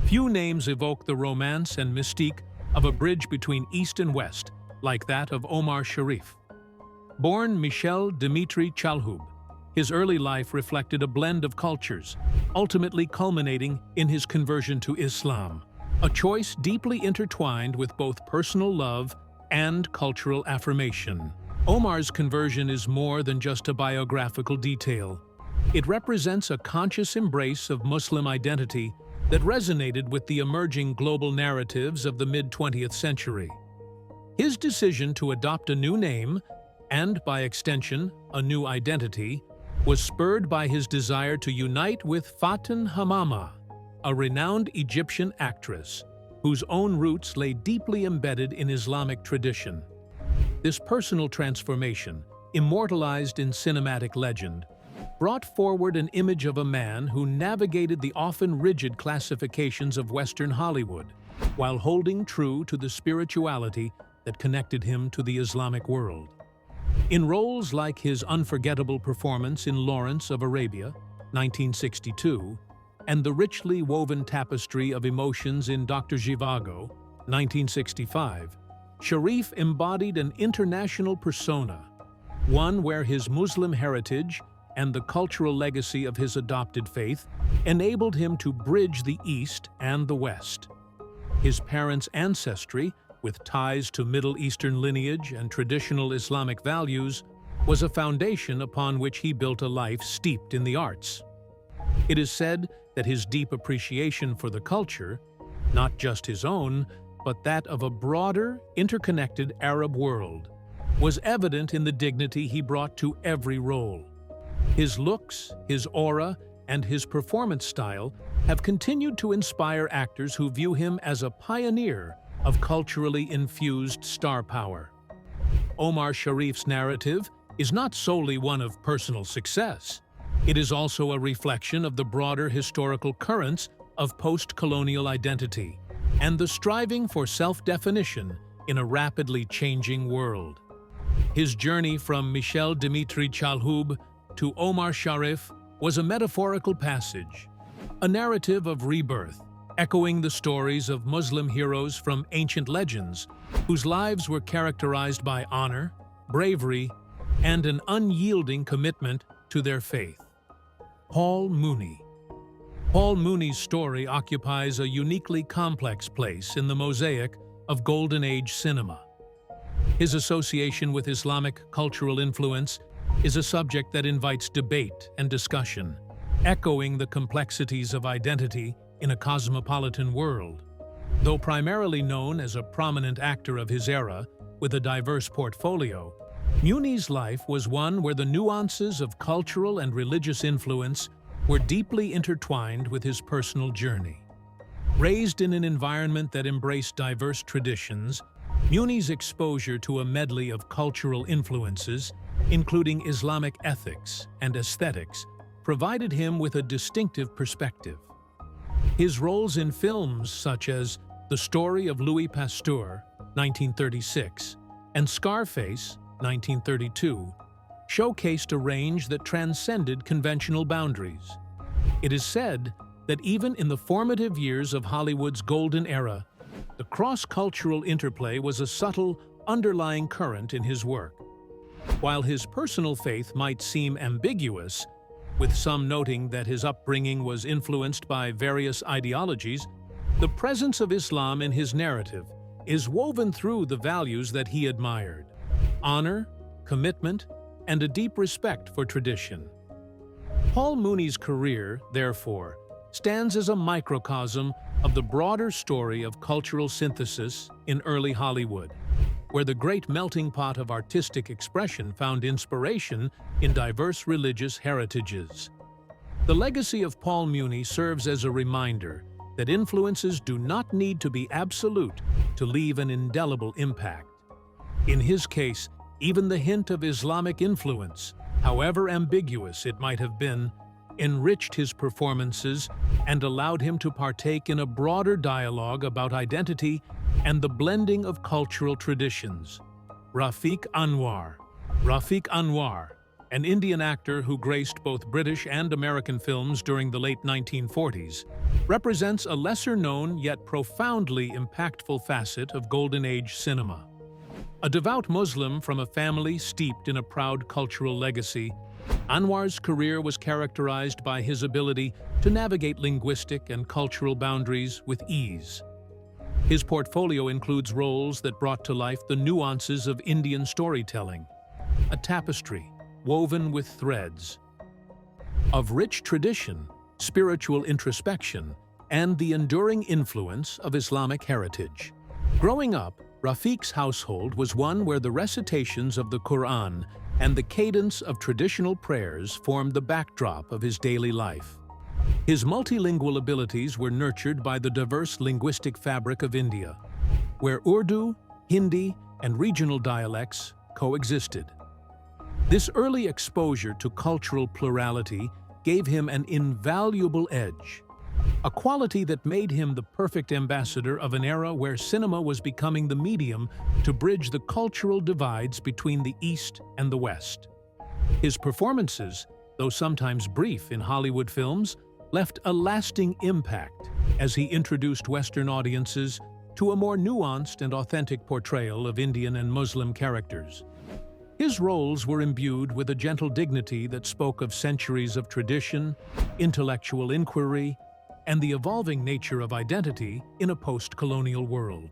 Few names evoke the romance and mystique of a bridge between East and West, like that of Omar Sharif. Born Michel Dimitri Chalhoub, his early life reflected a blend of cultures, ultimately culminating in his conversion to Islam, a choice deeply intertwined with both personal love and cultural affirmation. Omar's conversion is more than just a biographical detail. It represents a conscious embrace of Muslim identity that resonated with the emerging global narratives of the mid-20th century. His decision to adopt a new name, and by extension, a new identity, was spurred by his desire to unite with Faten Hamama, a renowned Egyptian actress whose own roots lay deeply embedded in Islamic tradition. This personal transformation, immortalized in cinematic legend, brought forward an image of a man who navigated the often rigid classifications of Western Hollywood, while holding true to the spirituality that connected him to the Islamic world. In roles like his unforgettable performance in Lawrence of Arabia, 1962, and the richly woven tapestry of emotions in Dr. Zhivago, 1965, Sharif embodied an international persona, one where his Muslim heritage and the cultural legacy of his adopted faith enabled him to bridge the East and the West. His parents' ancestry, with ties to Middle Eastern lineage and traditional Islamic values, was a foundation upon which he built a life steeped in the arts. It is said that his deep appreciation for the culture, not just his own, but that of a broader, interconnected Arab world, was evident in the dignity he brought to every role. His looks, his aura, and his performance style have continued to inspire actors who view him as a pioneer of culturally infused star power. Omar Sharif's narrative is not solely one of personal success. It is also a reflection of the broader historical currents of post-colonial identity and the striving for self-definition in a rapidly changing world. His journey from Michel Dimitri Chalhoub to Omar Sharif was a metaphorical passage, a narrative of rebirth, echoing the stories of Muslim heroes from ancient legends whose lives were characterized by honor, bravery, and an unyielding commitment to their faith. Paul Muni. Paul Muni's story occupies a uniquely complex place in the mosaic of Golden Age cinema. His association with Islamic cultural influence is a subject that invites debate and discussion, echoing the complexities of identity in a cosmopolitan world. Though primarily known as a prominent actor of his era with a diverse portfolio, Muni's life was one where the nuances of cultural and religious influence were deeply intertwined with his personal journey. Raised in an environment that embraced diverse traditions, Muni's exposure to a medley of cultural influences, including Islamic ethics and aesthetics, provided him with a distinctive perspective. His roles in films such as The Story of Louis Pasteur, 1936, and Scarface, 1932, showcased a range that transcended conventional boundaries. It is said that even in the formative years of Hollywood's golden era, the cross-cultural interplay was a subtle, underlying current in his work. While his personal faith might seem ambiguous, with some noting that his upbringing was influenced by various ideologies, the presence of Islam in his narrative is woven through the values that he admired: honor, commitment, and a deep respect for tradition. Paul Muni's career, therefore, stands as a microcosm of the broader story of cultural synthesis in early Hollywood, where the great melting pot of artistic expression found inspiration in diverse religious heritages. The legacy of Paul Muni serves as a reminder that influences do not need to be absolute to leave an indelible impact. In his case, even the hint of Islamic influence, however ambiguous it might have been, enriched his performances and allowed him to partake in a broader dialogue about identity and the blending of cultural traditions. Rafi Anwar. an Indian actor who graced both British and American films during the late 1940s, represents a lesser-known yet profoundly impactful facet of Golden Age cinema. A devout Muslim from a family steeped in a proud cultural legacy, Anwar's career was characterized by his ability to navigate linguistic and cultural boundaries with ease. His portfolio includes roles that brought to life the nuances of Indian storytelling, a tapestry woven with threads of rich tradition, spiritual introspection, and the enduring influence of Islamic heritage. Growing up, Rafiq's household was one where the recitations of the Quran and the cadence of traditional prayers formed the backdrop of his daily life. His multilingual abilities were nurtured by the diverse linguistic fabric of India, where Urdu, Hindi, and regional dialects coexisted. This early exposure to cultural plurality gave him an invaluable edge, a quality that made him the perfect ambassador of an era where cinema was becoming the medium to bridge the cultural divides between the East and the West. His performances, though sometimes brief in Hollywood films, left a lasting impact as he introduced Western audiences to a more nuanced and authentic portrayal of Indian and Muslim characters. His roles were imbued with a gentle dignity that spoke of centuries of tradition, intellectual inquiry, and the evolving nature of identity in a post-colonial world.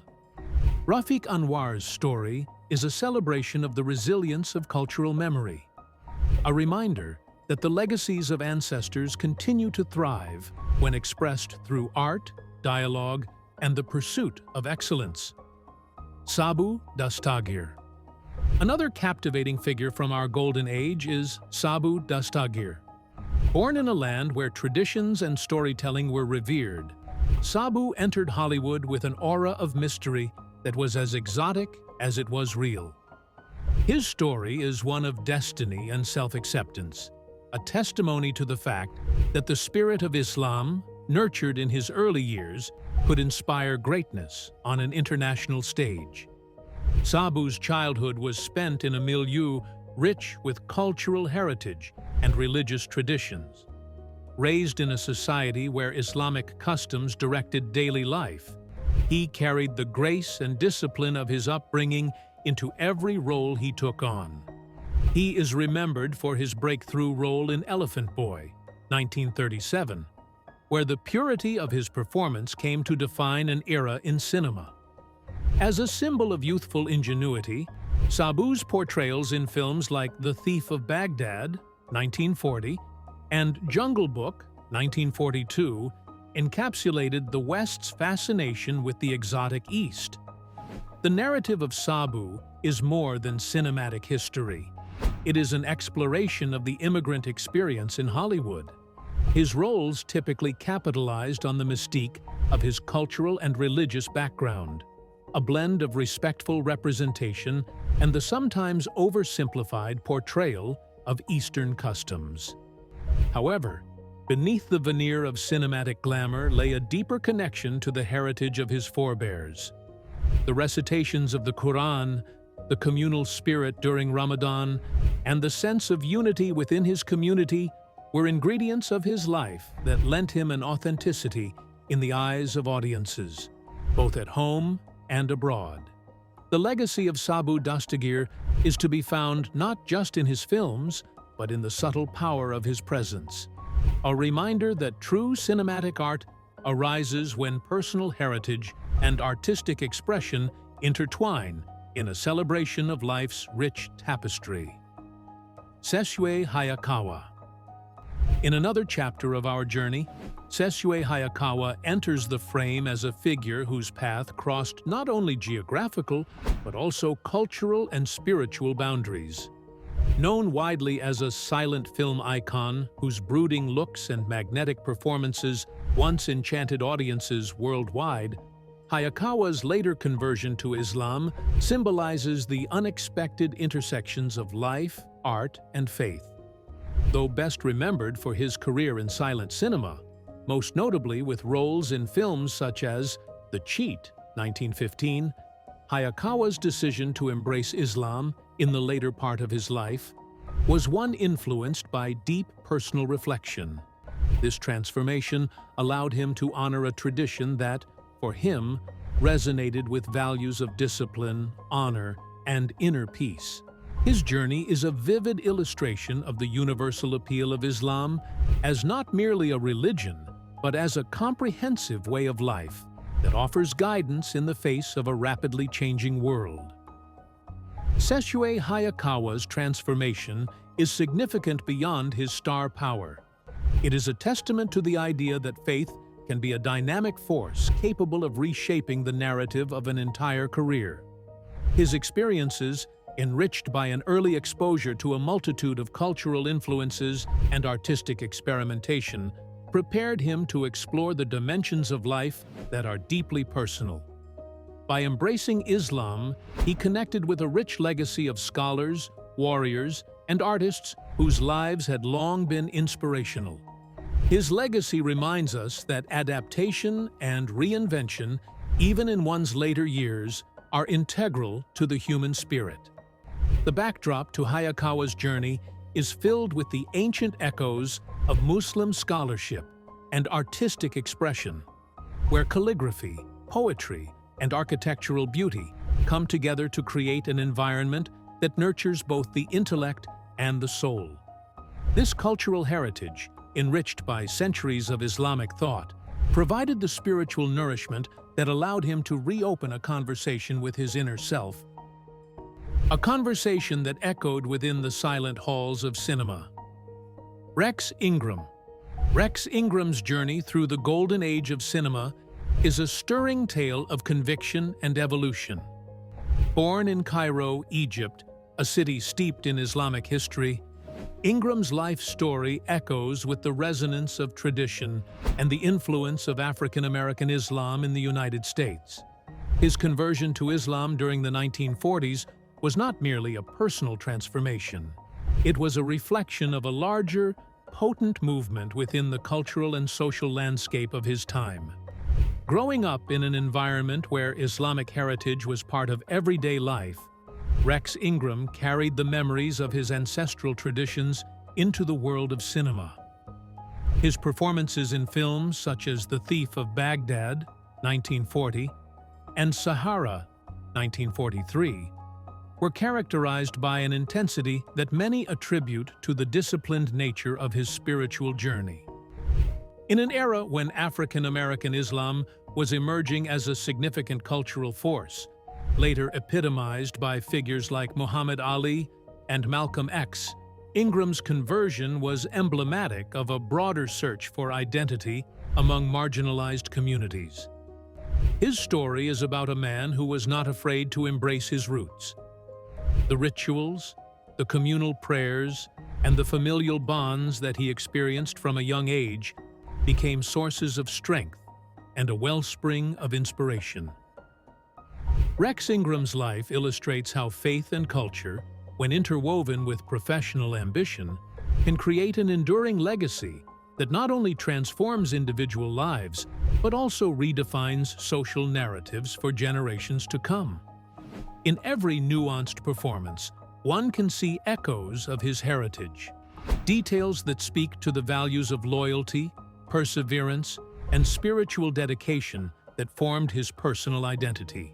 Rafi Anwar's story is a celebration of the resilience of cultural memory, a reminder that the legacies of ancestors continue to thrive when expressed through art, dialogue, and the pursuit of excellence. Sabu Dastagir. Another captivating figure from our golden age is Sabu Dastagir. Born in a land where traditions and storytelling were revered, Sabu entered Hollywood with an aura of mystery that was as exotic as it was real. His story is one of destiny and self-acceptance, a testimony to the fact that the spirit of Islam, nurtured in his early years, could inspire greatness on an international stage. Sabu's childhood was spent in a milieu rich with cultural heritage and religious traditions. Raised in a society where Islamic customs directed daily life, he carried the grace and discipline of his upbringing into every role he took on. He is remembered for his breakthrough role in Elephant Boy, 1937, where the purity of his performance came to define an era in cinema. As a symbol of youthful ingenuity, Sabu's portrayals in films like The Thief of Baghdad, 1940, and Jungle Book, 1942, encapsulated the West's fascination with the exotic East. The narrative of Sabu is more than cinematic history. It is an exploration of the immigrant experience in Hollywood. His roles typically capitalized on the mystique of his cultural and religious background, a blend of respectful representation and the sometimes oversimplified portrayal of Eastern customs. However, beneath the veneer of cinematic glamour lay a deeper connection to the heritage of his forebears. The recitations of the Quran, the communal spirit during Ramadan, and the sense of unity within his community were ingredients of his life that lent him an authenticity in the eyes of audiences, both at home and abroad. The legacy of Sabu Dastagir is to be found not just in his films, but in the subtle power of his presence. A reminder that true cinematic art arises when personal heritage and artistic expression intertwine in a celebration of life's rich tapestry. Sessue Hayakawa. In another chapter of our journey, Sessue Hayakawa enters the frame as a figure whose path crossed not only geographical, but also cultural and spiritual boundaries. Known widely as a silent film icon whose brooding looks and magnetic performances once enchanted audiences worldwide, Hayakawa's later conversion to Islam symbolizes the unexpected intersections of life, art, and faith. Though best remembered for his career in silent cinema, most notably with roles in films such as The Cheat, 1915, Hayakawa's decision to embrace Islam in the later part of his life was one influenced by deep personal reflection. This transformation allowed him to honor a tradition that, for him, resonated with values of discipline, honor, and inner peace. His journey is a vivid illustration of the universal appeal of Islam as not merely a religion, but as a comprehensive way of life that offers guidance in the face of a rapidly changing world. Sessue Hayakawa's transformation is significant beyond his star power. It is a testament to the idea that faith can be a dynamic force capable of reshaping the narrative of an entire career. His experiences, enriched by an early exposure to a multitude of cultural influences and artistic experimentation, prepared him to explore the dimensions of life that are deeply personal. By embracing Islam, he connected with a rich legacy of scholars, warriors, and artists whose lives had long been inspirational. His legacy reminds us that adaptation and reinvention, even in one's later years, are integral to the human spirit. The backdrop to Hayakawa's journey is filled with the ancient echoes of Muslim scholarship and artistic expression, where calligraphy, poetry, and architectural beauty come together to create an environment that nurtures both the intellect and the soul. This cultural heritage, enriched by centuries of Islamic thought, provided the spiritual nourishment that allowed him to reopen a conversation with his inner self, a conversation that echoed within the silent halls of cinema. Rex Ingram. Rex Ingram's journey through the golden age of cinema is a stirring tale of conviction and evolution. Born in Cairo, Egypt, a city steeped in Islamic history, Ingram's life story echoes with the resonance of tradition and the influence of African-American Islam in the United States. His conversion to Islam during the 1940s was not merely a personal transformation. It was a reflection of a larger, potent movement within the cultural and social landscape of his time. Growing up in an environment where Islamic heritage was part of everyday life, Rex Ingram carried the memories of his ancestral traditions into the world of cinema. His performances in films such as The Thief of Baghdad, 1940, and Sahara, 1943, were characterized by an intensity that many attribute to the disciplined nature of his spiritual journey. In an era when African-American Islam was emerging as a significant cultural force, later epitomized by figures like Muhammad Ali and Malcolm X, Ingram's conversion was emblematic of a broader search for identity among marginalized communities. His story is about a man who was not afraid to embrace his roots. The rituals, the communal prayers, and the familial bonds that he experienced from a young age became sources of strength and a wellspring of inspiration. Rex Ingram's life illustrates how faith and culture, when interwoven with professional ambition, can create an enduring legacy that not only transforms individual lives, but also redefines social narratives for generations to come. In every nuanced performance, one can see echoes of his heritage, details that speak to the values of loyalty, perseverance, and spiritual dedication that formed his personal identity.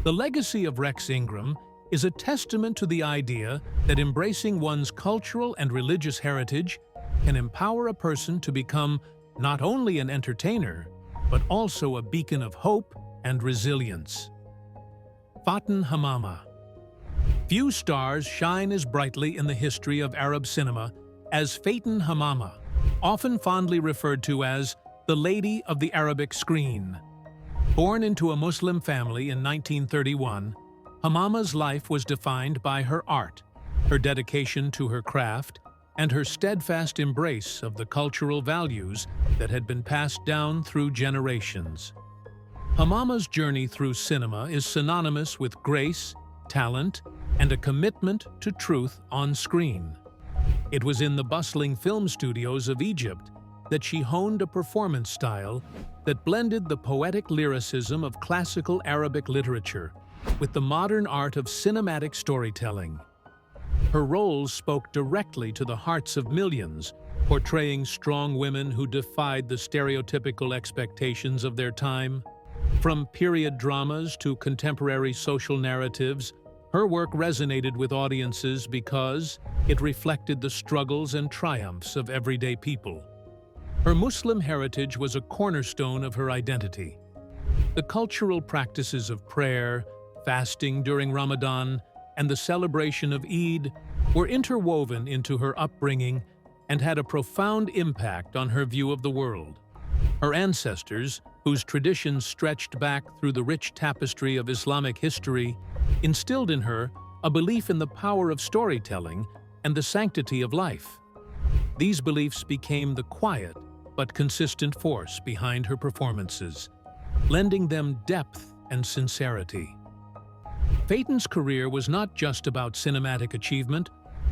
The legacy of Rex Ingram is a testament to the idea that embracing one's cultural and religious heritage can empower a person to become not only an entertainer, but also a beacon of hope and resilience. Faten Hamama. Few stars shine as brightly in the history of Arab cinema as Faten Hamama, often fondly referred to as the Lady of the Arabic Screen. Born into a Muslim family in 1931, Hamama's life was defined by her art, her dedication to her craft, and her steadfast embrace of the cultural values that had been passed down through generations. Hamama's journey through cinema is synonymous with grace, talent, and a commitment to truth on screen. It was in the bustling film studios of Egypt that she honed a performance style that blended the poetic lyricism of classical Arabic literature with the modern art of cinematic storytelling. Her roles spoke directly to the hearts of millions, portraying strong women who defied the stereotypical expectations of their time. From period dramas to contemporary social narratives, her work resonated with audiences because it reflected the struggles and triumphs of everyday people. Her Muslim heritage was a cornerstone of her identity. The cultural practices of prayer, fasting during Ramadan, and the celebration of Eid were interwoven into her upbringing and had a profound impact on her view of the world. Her ancestors, whose traditions stretched back through the rich tapestry of Islamic history, instilled in her a belief in the power of storytelling and the sanctity of life. These beliefs became the quiet but consistent force behind her performances, lending them depth and sincerity. Faten's career was not just about cinematic achievement,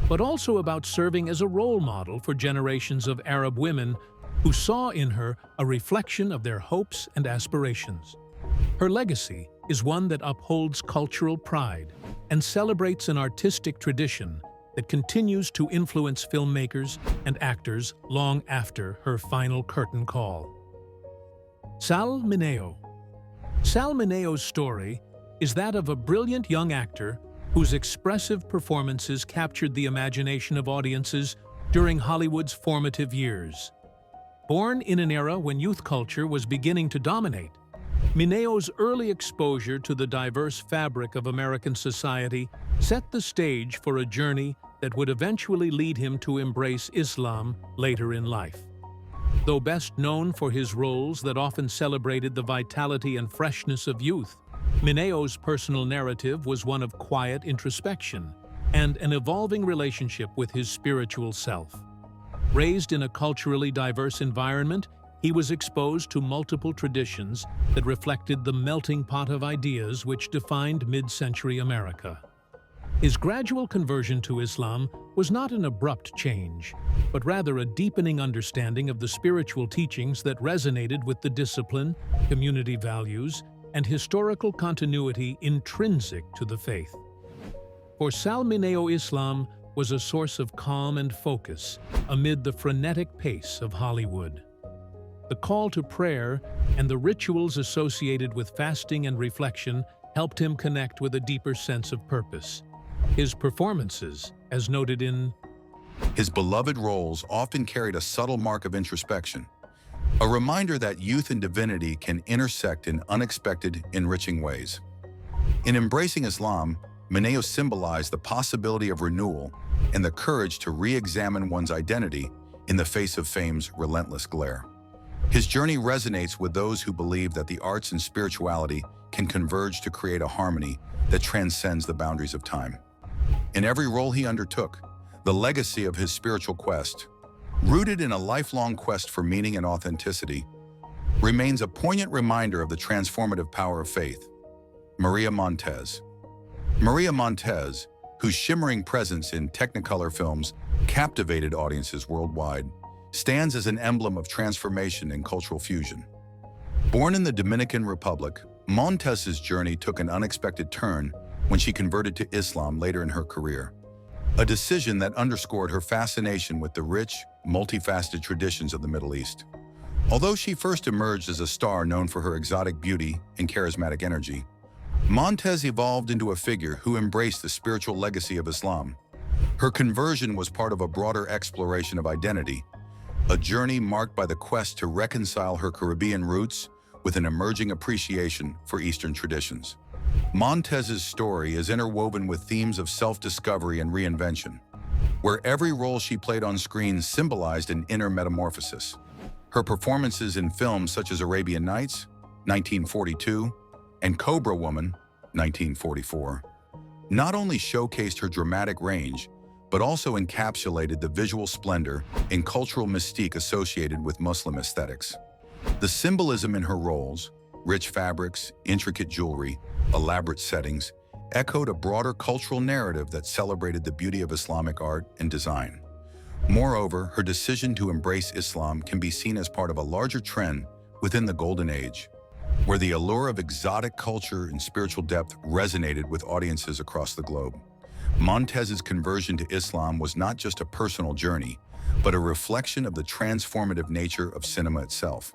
but also about serving as a role model for generations of Arab women who saw in her a reflection of their hopes and aspirations. Her legacy is one that upholds cultural pride and celebrates an artistic tradition that continues to influence filmmakers and actors long after her final curtain call. Sal Mineo. Sal Mineo's story is that of a brilliant young actor whose expressive performances captured the imagination of audiences during Hollywood's formative years. Born in an era when youth culture was beginning to dominate, Mineo's early exposure to the diverse fabric of American society set the stage for a journey that would eventually lead him to embrace Islam later in life. Though best known for his roles that often celebrated the vitality and freshness of youth, Mineo's personal narrative was one of quiet introspection and an evolving relationship with his spiritual self. Raised in a culturally diverse environment, he was exposed to multiple traditions that reflected the melting pot of ideas which defined mid-century America. His gradual conversion to Islam was not an abrupt change, but rather a deepening understanding of the spiritual teachings that resonated with the discipline, community values, and historical continuity intrinsic to the faith. For Sal Mineo, Islam was a source of calm and focus amid the frenetic pace of Hollywood. The call to prayer and the rituals associated with fasting and reflection helped him connect with a deeper sense of purpose. His performances, as noted in his beloved roles, often carried a subtle mark of introspection, a reminder that youth and divinity can intersect in unexpected, enriching ways. In embracing Islam, Mineo symbolized the possibility of renewal and the courage to re-examine one's identity in the face of fame's relentless glare. His journey resonates with those who believe that the arts and spirituality can converge to create a harmony that transcends the boundaries of time. In every role he undertook, the legacy of his spiritual quest, rooted in a lifelong quest for meaning and authenticity, remains a poignant reminder of the transformative power of faith. Maria Montez. Maria Montez, whose shimmering presence in Technicolor films captivated audiences worldwide, stands as an emblem of transformation and cultural fusion. Born in the Dominican Republic, Montez's journey took an unexpected turn when she converted to Islam later in her career, a decision that underscored her fascination with the rich, multifaceted traditions of the Middle East. Although she first emerged as a star known for her exotic beauty and charismatic energy, Montez evolved into a figure who embraced the spiritual legacy of Islam. Her conversion was part of a broader exploration of identity, a journey marked by the quest to reconcile her Caribbean roots with an emerging appreciation for Eastern traditions. Montez's story is interwoven with themes of self-discovery and reinvention, where every role she played on screen symbolized an inner metamorphosis. Her performances in films such as Arabian Nights, 1942, and Cobra Woman, 1944, not only showcased her dramatic range, but also encapsulated the visual splendor and cultural mystique associated with Muslim aesthetics. The symbolism in her roles, rich fabrics, intricate jewelry, elaborate settings, echoed a broader cultural narrative that celebrated the beauty of Islamic art and design. Moreover, her decision to embrace Islam can be seen as part of a larger trend within the Golden Age, where the allure of exotic culture and spiritual depth resonated with audiences across the globe. Montez's conversion to Islam was not just a personal journey, but a reflection of the transformative nature of cinema itself.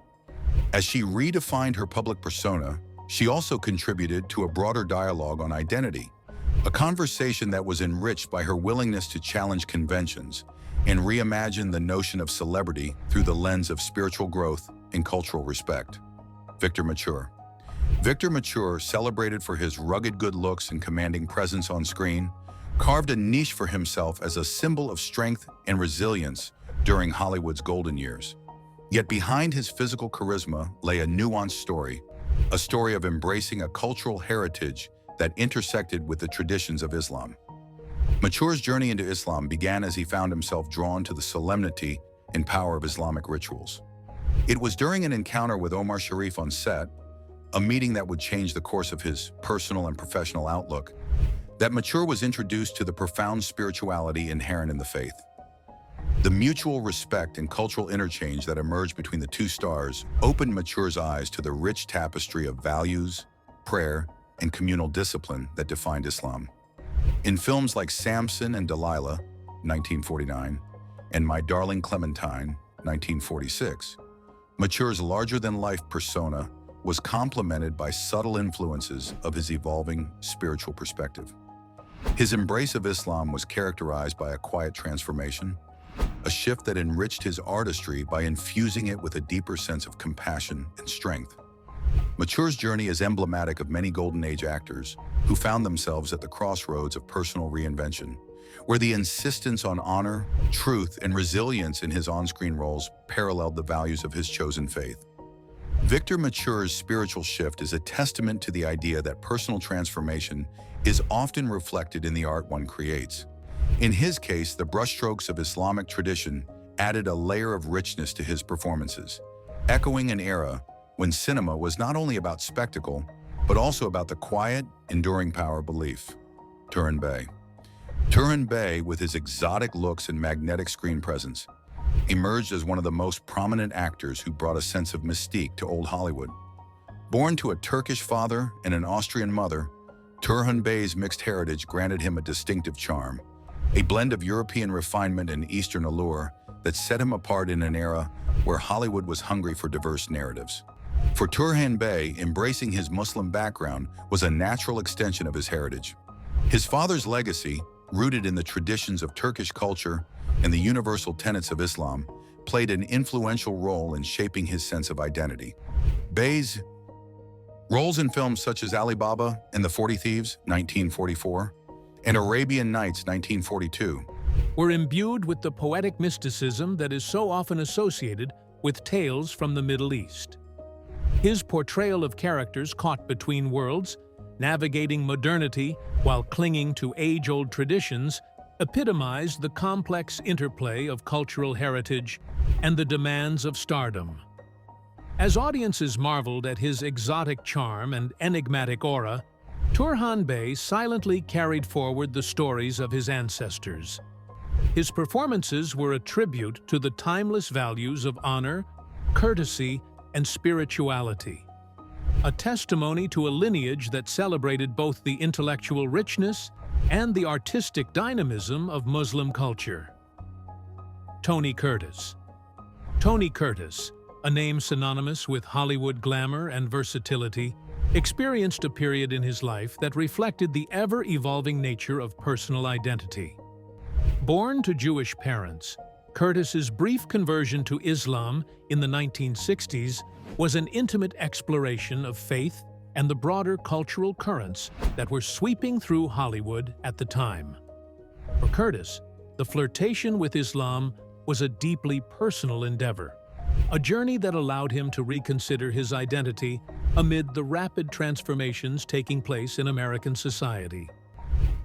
As she redefined her public persona, she also contributed to a broader dialogue on identity, a conversation that was enriched by her willingness to challenge conventions and reimagine the notion of celebrity through the lens of spiritual growth and cultural respect. Victor Mature. Victor Mature, celebrated for his rugged good looks and commanding presence on screen, carved a niche for himself as a symbol of strength and resilience during Hollywood's golden years. Yet behind his physical charisma lay a nuanced story, a story of embracing a cultural heritage that intersected with the traditions of Islam. Mature's journey into Islam began as he found himself drawn to the solemnity and power of Islamic rituals. It was during an encounter with Omar Sharif on set, a meeting that would change the course of his personal and professional outlook, that Mature was introduced to the profound spirituality inherent in the faith. The mutual respect and cultural interchange that emerged between the two stars opened Mature's eyes to the rich tapestry of values, prayer, and communal discipline that defined Islam. In films like Samson and Delilah, 1949, and My Darling Clementine, 1946, Mature's larger-than-life persona was complemented by subtle influences of his evolving spiritual perspective. His embrace of Islam was characterized by a quiet transformation, a shift that enriched his artistry by infusing it with a deeper sense of compassion and strength. Mature's journey is emblematic of many Golden Age actors who found themselves at the crossroads of personal reinvention, where the insistence on honor, truth, and resilience in his on-screen roles paralleled the values of his chosen faith. Victor Mature's spiritual shift is a testament to the idea that personal transformation is often reflected in the art one creates. In his case, the brushstrokes of Islamic tradition added a layer of richness to his performances, echoing an era when cinema was not only about spectacle, but also about the quiet, enduring power of belief. Turhan Bey. Turhan Bey, with his exotic looks and magnetic screen presence, emerged as one of the most prominent actors who brought a sense of mystique to old Hollywood. Born to a Turkish father and an Austrian mother, Turhan Bey's mixed heritage granted him a distinctive charm, a blend of European refinement and Eastern allure that set him apart in an era where Hollywood was hungry for diverse narratives. For Turhan Bey, embracing his Muslim background was a natural extension of his heritage. His father's legacy, rooted in the traditions of Turkish culture and the universal tenets of Islam, played an influential role in shaping his sense of identity. Bey's roles in films such as Ali Baba and the 40 Thieves, 1944, and Arabian Nights, 1942, were imbued with the poetic mysticism that is so often associated with tales from the Middle East. His portrayal of characters caught between worlds, navigating modernity while clinging to age-old traditions, epitomized the complex interplay of cultural heritage and the demands of stardom. As audiences marveled at his exotic charm and enigmatic aura, Turhan Bey silently carried forward the stories of his ancestors. His performances were a tribute to the timeless values of honor, courtesy, and spirituality, a testimony to a lineage that celebrated both the intellectual richness and the artistic dynamism of Muslim culture. Tony Curtis. Tony Curtis, a name synonymous with Hollywood glamour and versatility, experienced a period in his life that reflected the ever-evolving nature of personal identity. Born to Jewish parents, Curtis's brief conversion to Islam in the 1960s was an intimate exploration of faith and the broader cultural currents that were sweeping through Hollywood at the time. For Curtis, the flirtation with Islam was a deeply personal endeavor, a journey that allowed him to reconsider his identity amid the rapid transformations taking place in American society.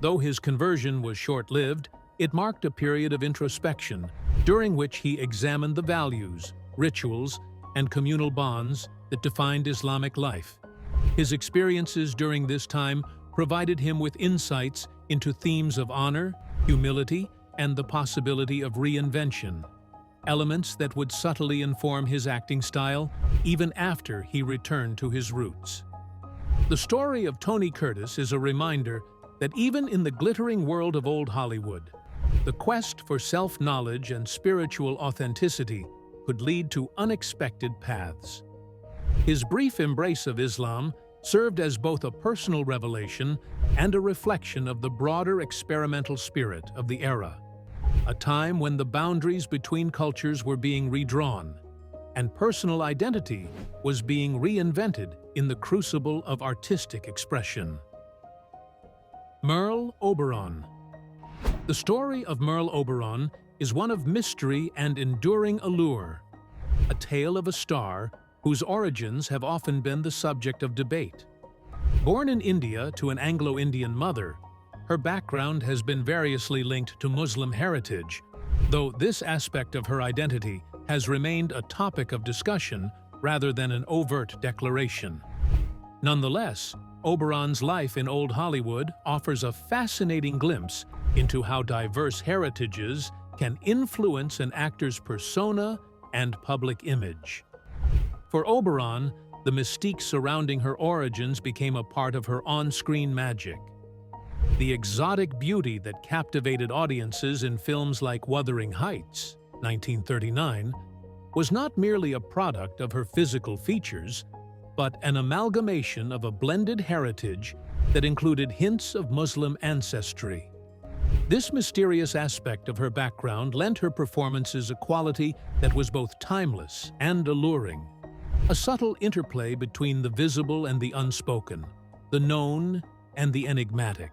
Though his conversion was short-lived, it marked a period of introspection during which he examined the values, rituals, and communal bonds that defined Islamic life. His experiences during this time provided him with insights into themes of honor, humility, and the possibility of reinvention, elements that would subtly inform his acting style even after he returned to his roots. The story of Tony Curtis is a reminder that even in the glittering world of old Hollywood, the quest for self-knowledge and spiritual authenticity could lead to unexpected paths. His brief embrace of Islam served as both a personal revelation and a reflection of the broader experimental spirit of the era, a time when the boundaries between cultures were being redrawn and personal identity was being reinvented in the crucible of artistic expression. Merle Oberon. The story of Merle Oberon is one of mystery and enduring allure, a tale of a star whose origins have often been the subject of debate. Born in India to an Anglo-Indian mother, her background has been variously linked to Muslim heritage, though this aspect of her identity has remained a topic of discussion rather than an overt declaration. Nonetheless, Oberon's life in Old Hollywood offers a fascinating glimpse into how diverse heritages can influence an actor's persona and public image. For Oberon, the mystique surrounding her origins became a part of her on-screen magic. The exotic beauty that captivated audiences in films like Wuthering Heights, 1939, was not merely a product of her physical features, but an amalgamation of a blended heritage that included hints of Muslim ancestry. This mysterious aspect of her background lent her performances a quality that was both timeless and alluring, a subtle interplay between the visible and the unspoken, the known and the enigmatic.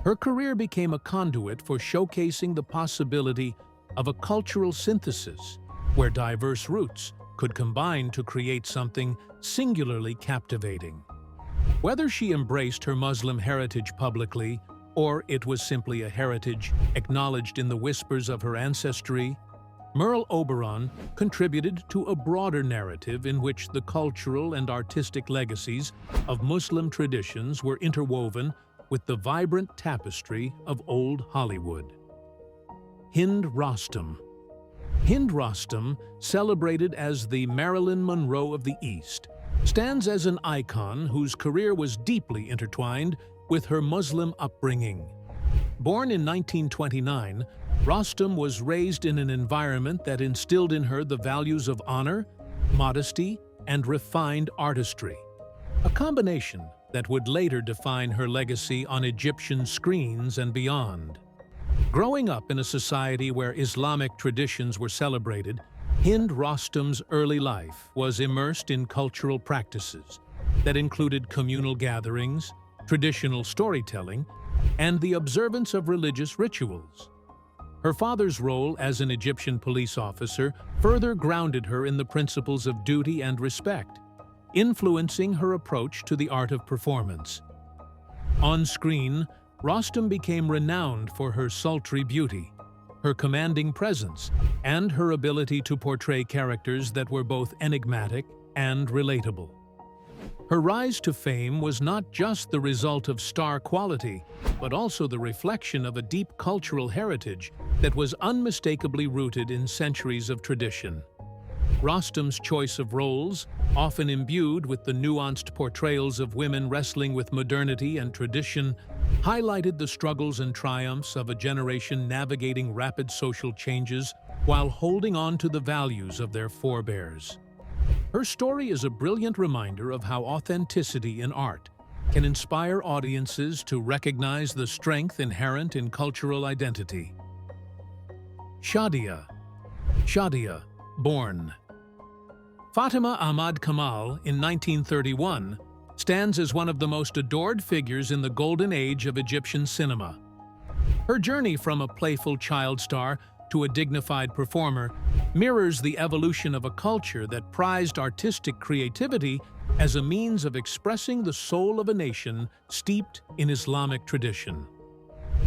Her career became a conduit for showcasing the possibility of a cultural synthesis where diverse roots could combine to create something singularly captivating. Whether she embraced her Muslim heritage publicly, or it was simply a heritage acknowledged in the whispers of her ancestry, Merle Oberon contributed to a broader narrative in which the cultural and artistic legacies of Muslim traditions were interwoven with the vibrant tapestry of old Hollywood. Hind Rostom. Hind Rostom, celebrated as the Marilyn Monroe of the East, stands as an icon whose career was deeply intertwined with her Muslim upbringing. Born in 1929, Rostom was raised in an environment that instilled in her the values of honor, modesty, and refined artistry, a combination that would later define her legacy on Egyptian screens and beyond. Growing up in a society where Islamic traditions were celebrated, Hind Rostom's early life was immersed in cultural practices that included communal gatherings, traditional storytelling, and the observance of religious rituals. Her father's role as an Egyptian police officer further grounded her in the principles of duty and respect, influencing her approach to the art of performance. On screen, Rostom became renowned for her sultry beauty, her commanding presence, and her ability to portray characters that were both enigmatic and relatable. Her rise to fame was not just the result of star quality, but also the reflection of a deep cultural heritage that was unmistakably rooted in centuries of tradition. Rostom's choice of roles, often imbued with the nuanced portrayals of women wrestling with modernity and tradition, highlighted the struggles and triumphs of a generation navigating rapid social changes while holding on to the values of their forebears. Her story is a brilliant reminder of how authenticity in art can inspire audiences to recognize the strength inherent in cultural identity. Shadia. Shadia, born Fatima Ahmad Kamal in 1931, stands as one of the most adored figures in the golden age of Egyptian cinema. Her journey from a playful child star to a dignified performer mirrors the evolution of a culture that prized artistic creativity as a means of expressing the soul of a nation steeped in Islamic tradition.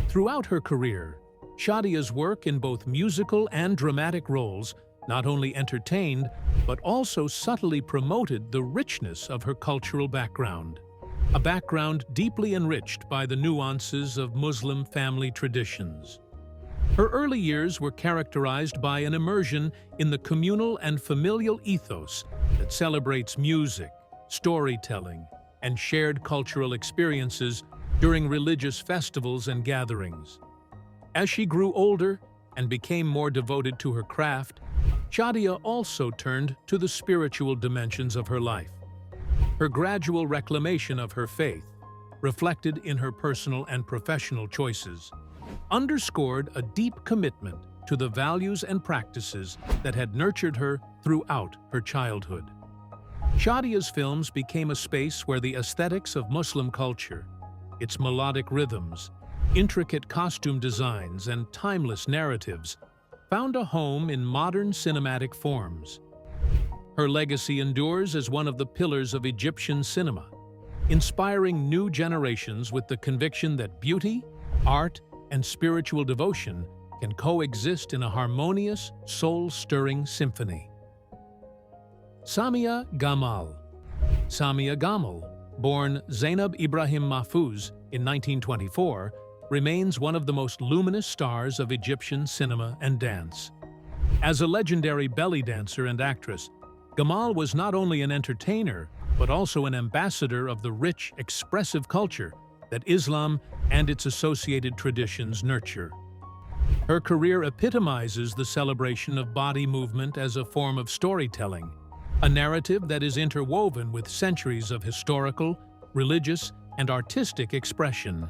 Throughout her career, Shadia's work in both musical and dramatic roles not only entertained, but also subtly promoted the richness of her cultural background, a background deeply enriched by the nuances of Muslim family traditions. Her early years were characterized by an immersion in the communal and familial ethos that celebrates music, storytelling, and shared cultural experiences during religious festivals and gatherings. As she grew older and became more devoted to her craft, Shadia also turned to the spiritual dimensions of her life. Her gradual reclamation of her faith, reflected in her personal and professional choices, underscored a deep commitment to the values and practices that had nurtured her throughout her childhood. Shadia's films became a space where the aesthetics of Muslim culture, its melodic rhythms, intricate costume designs, and timeless narratives found a home in modern cinematic forms. Her legacy endures as one of the pillars of Egyptian cinema, inspiring new generations with the conviction that beauty, art, and spiritual devotion can coexist in a harmonious, soul-stirring symphony. Samia Gamal. Samia Gamal, born Zainab Ibrahim Mahfouz in 1924, remains one of the most luminous stars of Egyptian cinema and dance. As a legendary belly dancer and actress, Gamal was not only an entertainer, but also an ambassador of the rich, expressive culture that Islam and its associated traditions nurture. Her career epitomizes the celebration of body movement as a form of storytelling, a narrative that is interwoven with centuries of historical, religious, and artistic expression.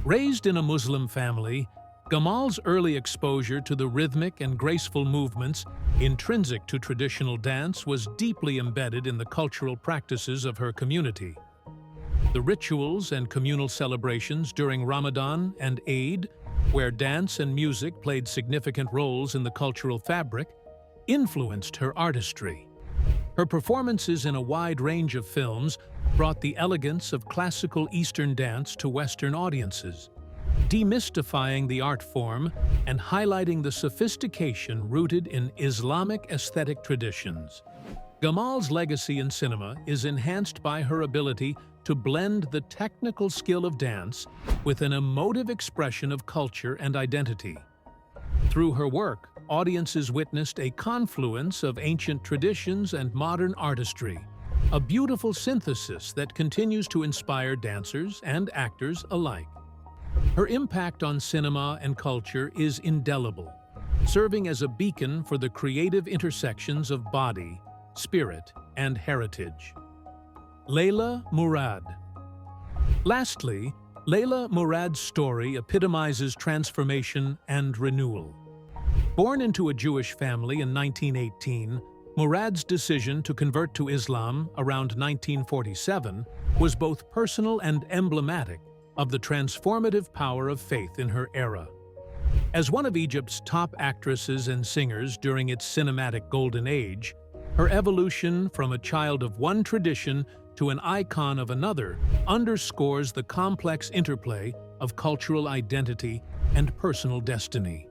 Raised in a Muslim family, Gamal's early exposure to the rhythmic and graceful movements intrinsic to traditional dance was deeply embedded in the cultural practices of her community. The rituals and communal celebrations during Ramadan and Eid, where dance and music played significant roles in the cultural fabric, influenced her artistry. Her performances in a wide range of films brought the elegance of classical Eastern dance to Western audiences, demystifying the art form and highlighting the sophistication rooted in Islamic aesthetic traditions. Gamal's legacy in cinema is enhanced by her ability to blend the technical skill of dance with an emotive expression of culture and identity. Through her work, audiences witnessed a confluence of ancient traditions and modern artistry, a beautiful synthesis that continues to inspire dancers and actors alike. Her impact on cinema and culture is indelible, serving as a beacon for the creative intersections of body, spirit, and heritage. Leila Murad. Lastly, Leila Murad's story epitomizes transformation and renewal. Born into a Jewish family in 1918, Murad's decision to convert to Islam around 1947 was both personal and emblematic of the transformative power of faith in her era. As one of Egypt's top actresses and singers during its cinematic golden age, her evolution from a child of one tradition to an icon of another underscores the complex interplay of cultural identity and personal destiny.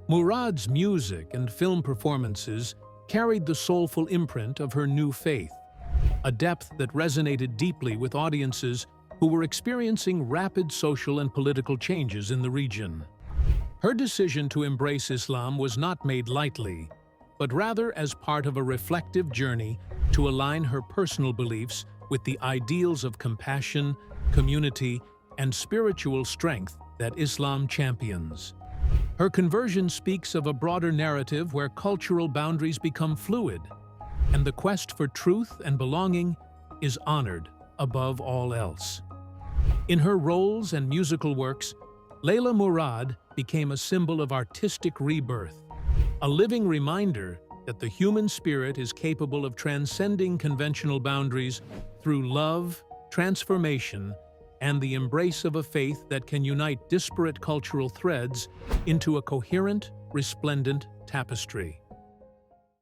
Murad's music and film performances carried the soulful imprint of her new faith, a depth that resonated deeply with audiences who were experiencing rapid social and political changes in the region. Her decision to embrace Islam was not made lightly, but rather as part of a reflective journey to align her personal beliefs with the ideals of compassion, community, and spiritual strength that Islam champions. Her conversion speaks of a broader narrative where cultural boundaries become fluid, and the quest for truth and belonging is honored above all else. In her roles and musical works, Leila Murad became a symbol of artistic rebirth, a living reminder that the human spirit is capable of transcending conventional boundaries through love, transformation, and the embrace of a faith that can unite disparate cultural threads into a coherent, resplendent tapestry.